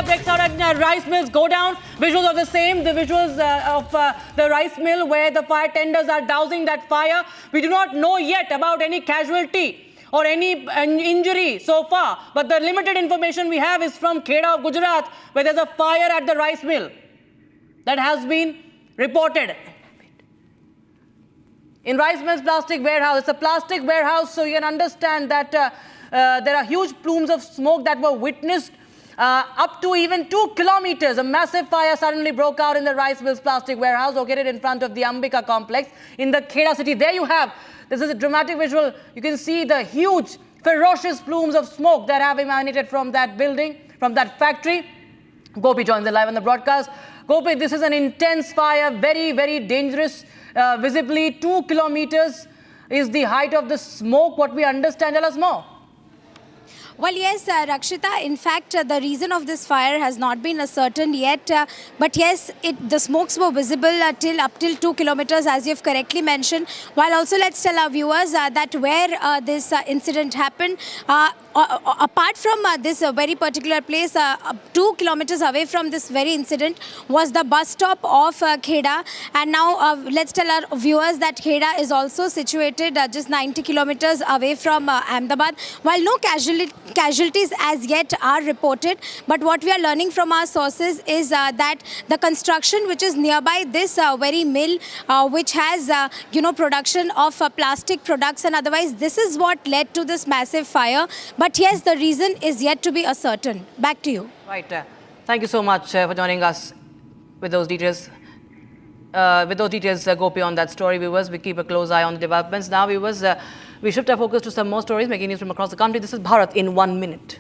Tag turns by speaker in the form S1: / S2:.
S1: breaks out at rice mills go down. Visuals of the same, the visuals of the rice mill where the fire tenders are dousing that fire. We do not know yet about any casualty or any injury so far. But the limited information we have is from Kheda of Gujarat, where there's a fire at the rice mill that has been reported. In rice mill's plastic warehouse, it's a plastic warehouse, so you can understand that there are huge plumes of smoke that were witnessed up to even 2 kilometers. A massive fire suddenly broke out in the rice mill's plastic warehouse located in front of the Ambika complex in the Kheda city. There you have, this is a dramatic visual. You can see the huge, ferocious plumes of smoke that have emanated from that building, from that factory. Gopi joins us live on the broadcast. Gopi, this is an intense fire, very, very dangerous. Visibly 2 kilometers is the height of the smoke. What we understand, tell us more.
S2: Well, yes, Rakshita, in fact, the reason of this fire has not been ascertained yet. But yes, the smokes were visible up till 2 kilometers, as you've correctly mentioned. While also, let's tell our viewers that where this incident happened, apart from this very particular place, 2 kilometers away from this very incident was the bus stop of Kheda. And now let's tell our viewers that Kheda is also situated just 90 kilometers away from Ahmedabad. While no casualties as yet are reported, but what we are learning from our sources is that the construction which is nearby this very mill, which has production of plastic products and otherwise, this is what led to this massive fire. But yes, the reason is yet to be ascertained. Back to you.
S1: Right. Thank you so much for joining us with those details. Gopi, on that story. Viewers, we keep a close eye on the developments. Now, viewers, we shift our focus to some more stories making news from across the country. This is Bharat in 1 minute.